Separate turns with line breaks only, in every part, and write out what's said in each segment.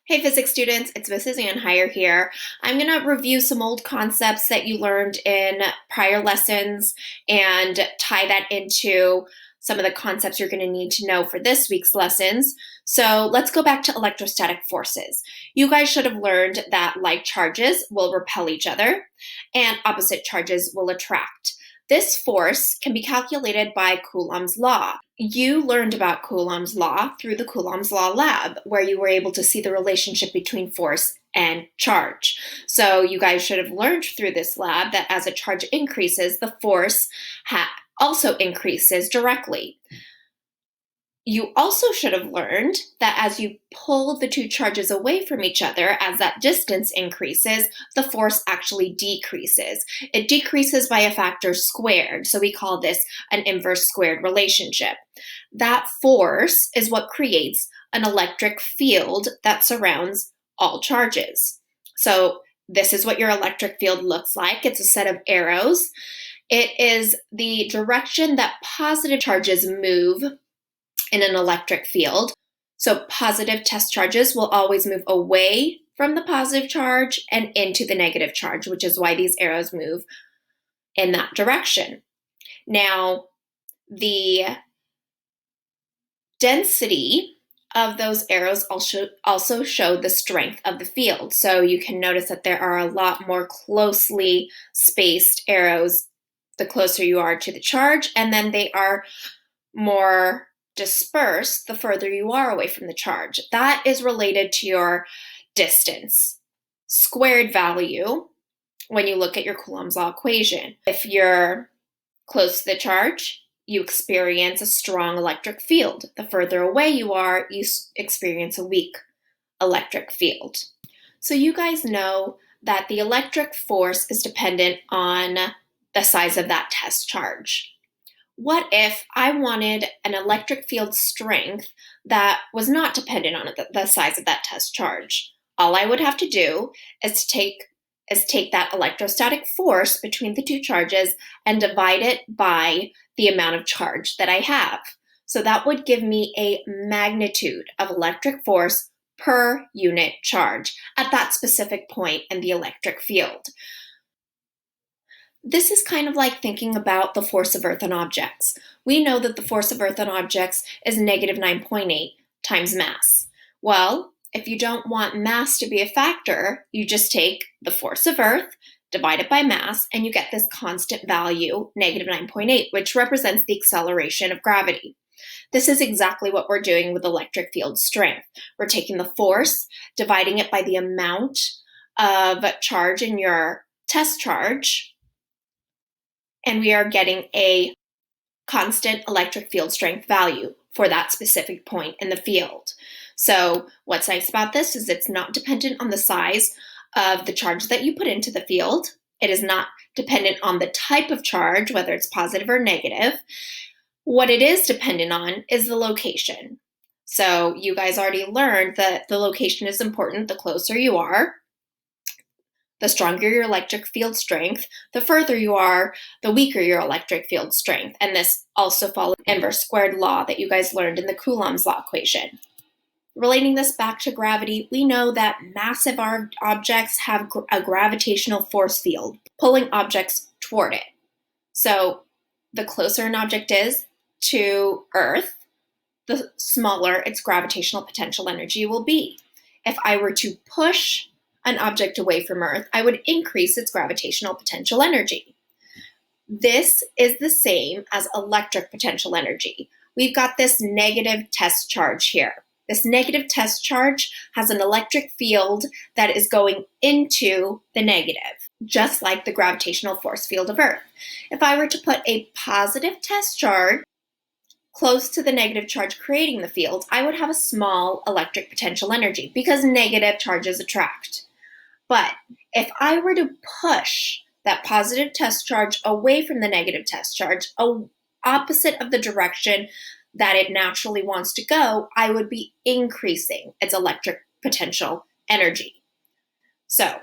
Hey physics students, it's Mrs. Anhire here. I'm going to review some old concepts that you learned in prior lessons and tie that into some of the concepts you're going to need to know for this week's lessons. So let's go back to electrostatic forces. You guys should have learned that like charges will repel each other and opposite charges will attract. This force can be calculated by Coulomb's law. You learned about Coulomb's law through the Coulomb's law lab, where you were able to see the relationship between force and charge. So you guys should have learned through this lab that as a charge increases, the force also increases directly. You also should have learned that as you pull the two charges away from each other, as that distance increases, the force actually decreases. It decreases by a factor squared, so we call this an inverse squared relationship. That force is what creates an electric field that surrounds all charges. So this is what your electric field looks like. It's a set of arrows. It is the direction that positive charges move in an electric field. So positive test charges will always move away from the positive charge and into the negative charge, which is why these arrows move in that direction. Now, the density of those arrows also show the strength of the field. So you can notice that there are a lot more closely spaced arrows the closer you are to the charge, and then they are more dispersed the further you are away from the charge. That is related to your distance squared value when you look at your Coulomb's law equation. If you're close to the charge, you experience a strong electric field. The further away you are, you experience a weak electric field. So you guys know that the electric force is dependent on the size of that test charge. What if I wanted an electric field strength that was not dependent on the size of that test charge? All I would have to do is take that electrostatic force between the two charges and divide it by the amount of charge that I have. So that would give me a magnitude of electric force per unit charge at that specific point in the electric field. This is kind of like thinking about the force of Earth on objects. We know that the force of Earth on objects is negative 9.8 times mass. Well, if you don't want mass to be a factor, you just take the force of Earth, divide it by mass, and you get this constant value, negative 9.8, which represents the acceleration of gravity. This is exactly what we're doing with electric field strength. We're taking the force, dividing it by the amount of charge in your test charge, and we are getting a constant electric field strength value for that specific point in the field. So what's nice about this is it's not dependent on the size of the charge that you put into the field. It is not dependent on the type of charge, whether it's positive or negative. What it is dependent on is the location. So you guys already learned that the location is important. The closer you are, the stronger your electric field strength. The further you are, the weaker your electric field strength. And this also follows the inverse squared law that you guys learned in the Coulomb's law equation. Relating this back to gravity, we know that massive objects have a gravitational force field pulling objects toward it. So the closer an object is to Earth, the smaller its gravitational potential energy will be. If I were to push an object away from Earth, I would increase its gravitational potential energy. This is the same as electric potential energy. We've got this negative test charge here. This negative test charge has an electric field that is going into the negative, just like the gravitational force field of Earth. If I were to put a positive test charge close to the negative charge creating the field, I would have a small electric potential energy because negative charges attract. But if I were to push that positive test charge away from the negative test charge, opposite of the direction that it naturally wants to go, I would be increasing its electric potential energy. So,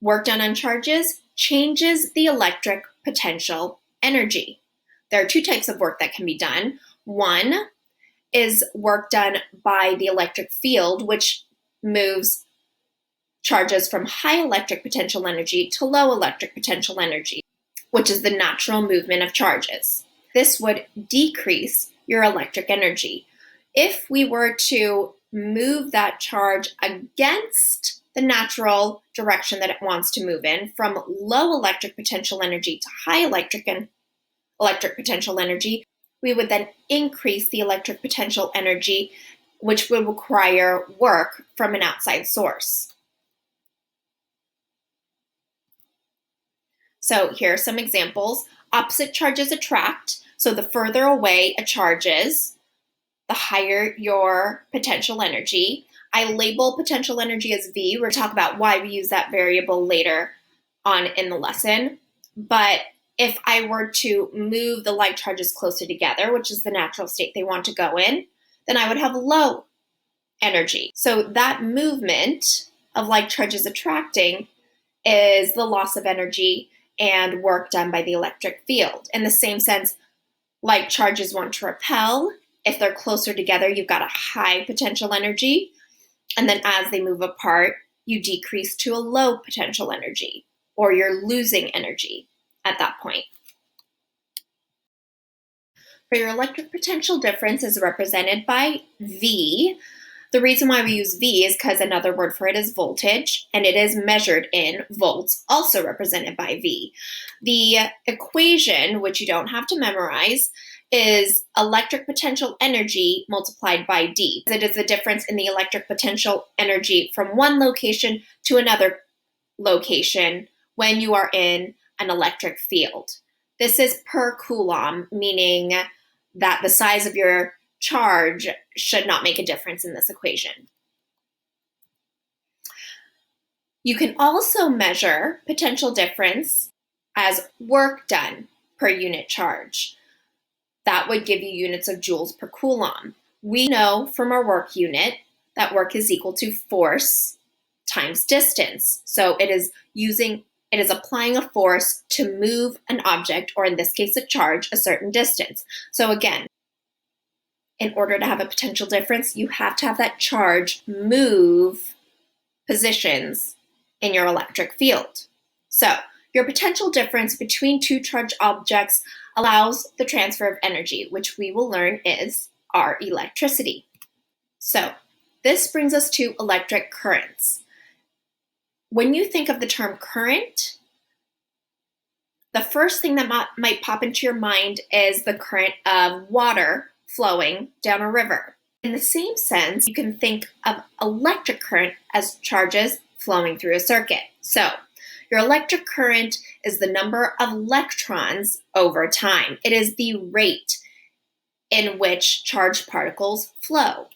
work done on charges changes the electric potential energy. There are two types of work that can be done. One is work done by the electric field, which moves charges from high electric potential energy to low electric potential energy, which is the natural movement of charges. This would decrease your electric energy. If we were to move that charge against the natural direction that it wants to move in, from low electric potential energy to high electric potential energy, we would then increase the electric potential energy, which would require work from an outside source. So here are some examples. Opposite charges attract. So the further away a charge is, the higher your potential energy. I label potential energy as V. We're going to talk about why we use that variable later on in the lesson. But if I were to move the like charges closer together, which is the natural state they want to go in, then I would have low energy. So that movement of like charges attracting is the loss of energy and work done by the electric field. In the same sense, like charges want to repel. If they're closer together, you've got a high potential energy. And then as they move apart, you decrease to a low potential energy, or you're losing energy at that point. So your electric potential difference is represented by V. The reason why we use V is because another word for it is voltage, and it is measured in volts, also represented by V. The equation, which you don't have to memorize, is electric potential energy multiplied by D. It is the difference in the electric potential energy from one location to another location when you are in an electric field. This is per coulomb, meaning that the size of your charge should not make a difference in this equation. You can also measure potential difference as work done per unit charge. That would give you units of joules per coulomb. We know from our work unit that work is equal to force times distance. So it is applying a force to move an object, or in this case a charge, a certain distance. So again, in order to have a potential difference, you have to have that charge move positions in your electric field. So your potential difference between two charged objects allows the transfer of energy, which we will learn is our electricity. So this brings us to electric currents. When you think of the term current, the first thing that might pop into your mind is the current of water flowing down a river. In the same sense, you can think of electric current as charges flowing through a circuit. So your electric current is the number of electrons over time. It is the rate in which charged particles flow.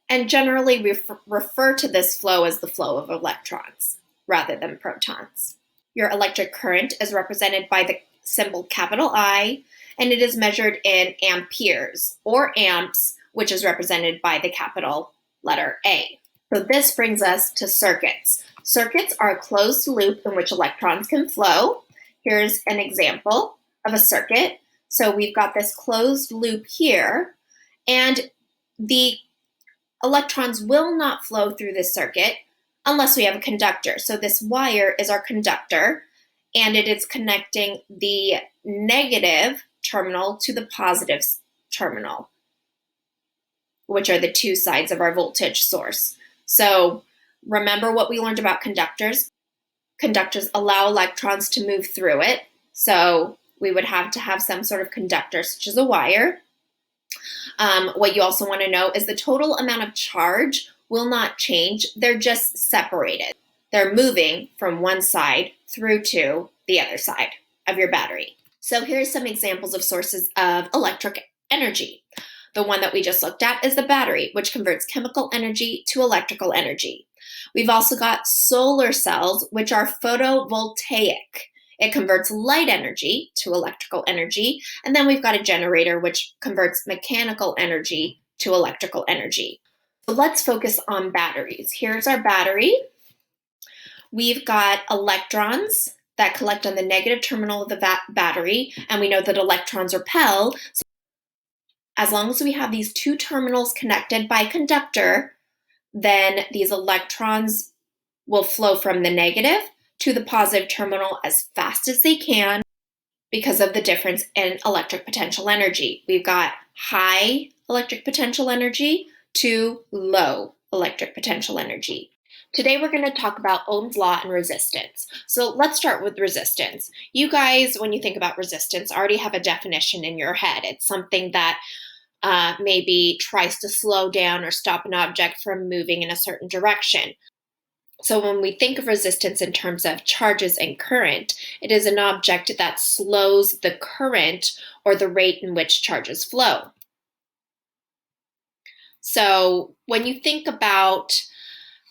And generally we refer to this flow as the flow of electrons rather than protons. Your electric current is represented by the symbol capital I, and it is measured in amperes, or amps, which is represented by the capital letter A. So this brings us to circuits. Circuits are a closed loop in which electrons can flow. Here's an example of a circuit. So we've got this closed loop here, and the electrons will not flow through this circuit unless we have a conductor. So this wire is our conductor, and it is connecting the negative terminal to the positive terminal, which are the two sides of our voltage source. So remember what we learned about conductors. Conductors allow electrons to move through it. So we would have to have some sort of conductor, such as a wire. What you also want to know is the total amount of charge will not change. They're just separated. They're moving from one side through to the other side of your battery. So here's some examples of sources of electric energy. The one that we just looked at is the battery, which converts chemical energy to electrical energy. We've also got solar cells, which are photovoltaic. It converts light energy to electrical energy. And then we've got a generator, which converts mechanical energy to electrical energy. So let's focus on batteries. Here's our battery. We've got electrons that collect on the negative terminal of the battery, and we know that electrons repel. So as long as we have these two terminals connected by a conductor, then these electrons will flow from the negative to the positive terminal as fast as they can because of the difference in electric potential energy. We've got high electric potential energy to low electric potential energy. Today we're going to talk about Ohm's law and resistance. So let's start with resistance. You guys, when you think about resistance, already have a definition in your head. It's something that maybe tries to slow down or stop an object from moving in a certain direction. So when we think of resistance in terms of charges and current, it is an object that slows the current or the rate in which charges flow. So when you think about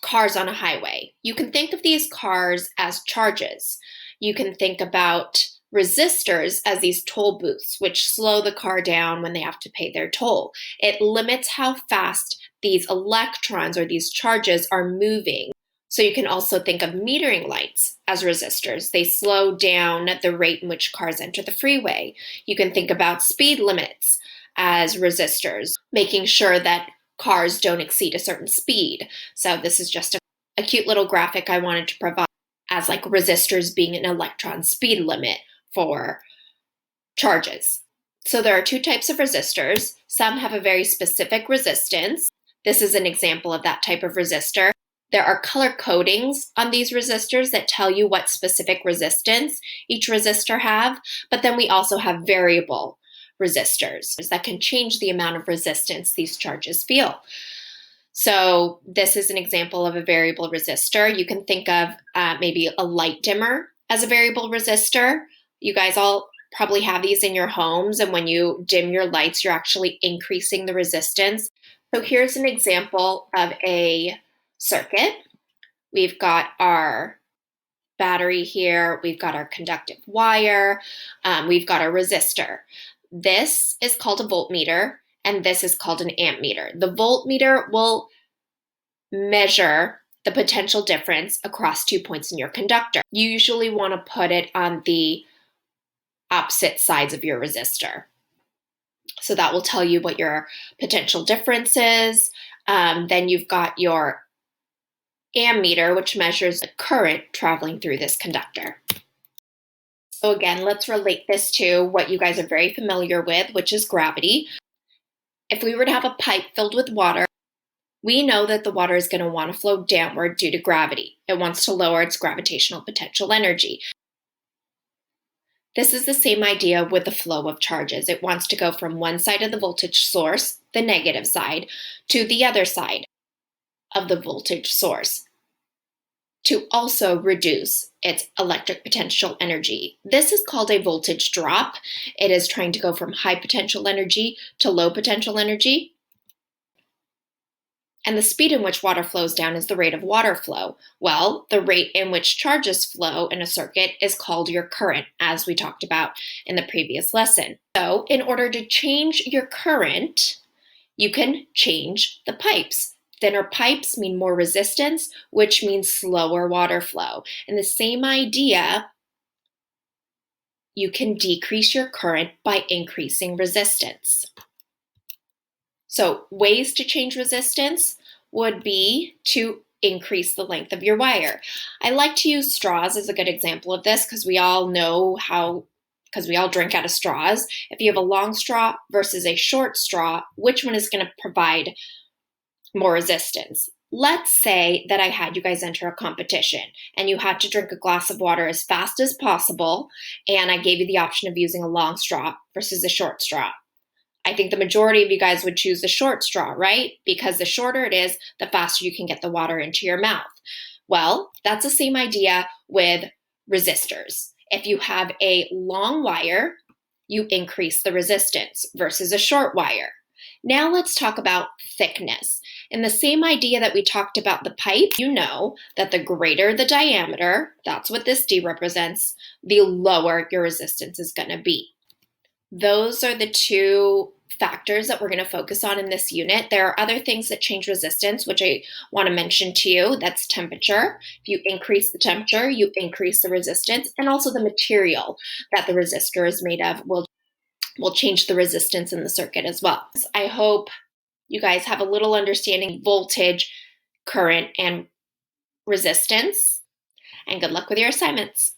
cars on a highway, you can think of these cars as charges. You can think about resistors as these toll booths, which slow the car down when they have to pay their toll. It limits how fast these electrons or these charges are moving. So you can also think of metering lights as resistors. They slow down the rate in which cars enter the freeway. You can think about speed limits as resistors, making sure that cars don't exceed a certain speed. So this is just a cute little graphic I wanted to provide as like resistors being an electron speed limit for charges. So there are two types of resistors. Some have a very specific resistance. This is an example of that type of resistor. There are color codings on these resistors that tell you what specific resistance each resistor have, but then we also have variable resistors that can change the amount of resistance these charges feel. So this is an example of a variable resistor. You can think of maybe a light dimmer as a variable resistor. You guys all probably have these in your homes, and when you dim your lights, you're actually increasing the resistance. So here's an example of a circuit. We've got our battery here, we've got our conductive wire, we've got our resistor. This is called a voltmeter, and this is called an ammeter. The voltmeter will measure the potential difference across 2 points in your conductor. You usually want to put it on the opposite sides of your resistor. So that will tell you what your potential difference is. Then you've got your ammeter, which measures the current traveling through this conductor. So again, let's relate this to what you guys are very familiar with, which is gravity. If we were to have a pipe filled with water, we know that the water is going to want to flow downward due to gravity. It wants to lower its gravitational potential energy. This is the same idea with the flow of charges. It wants to go from one side of the voltage source, the negative side, to the other side of the voltage source to also reduce its electric potential energy. This is called a voltage drop. It is trying to go from high potential energy to low potential energy. And the speed in which water flows down is the rate of water flow. Well, the rate in which charges flow in a circuit is called your current, as we talked about in the previous lesson. So in order to change your current, you can change the pipes. Thinner pipes mean more resistance, which means slower water flow. And the same idea, you can decrease your current by increasing resistance. So ways to change resistance would be to increase the length of your wire. I like to use straws as a good example of this because we all know because we all drink out of straws. If you have a long straw versus a short straw, which one is going to provide more resistance? Let's say that I had you guys enter a competition and you had to drink a glass of water as fast as possible, and I gave you the option of using a long straw versus a short straw. I think the majority of you guys would choose the short straw, right? Because the shorter it is, the faster you can get the water into your mouth. Well, that's the same idea with resistors. If you have a long wire, you increase the resistance versus a short wire. Now let's talk about thickness. In the same idea that we talked about the pipe, you know that the greater the diameter, that's what this D represents, the lower your resistance is going to be. Those are the two factors that we're going to focus on in this unit. There are other things that change resistance, which I want to mention to you. That's temperature. If you increase the temperature, you increase the resistance, and also the material that the resistor is made of will change the resistance in the circuit as well. I hope you guys have a little understanding of voltage current and resistance. And good luck with your assignments.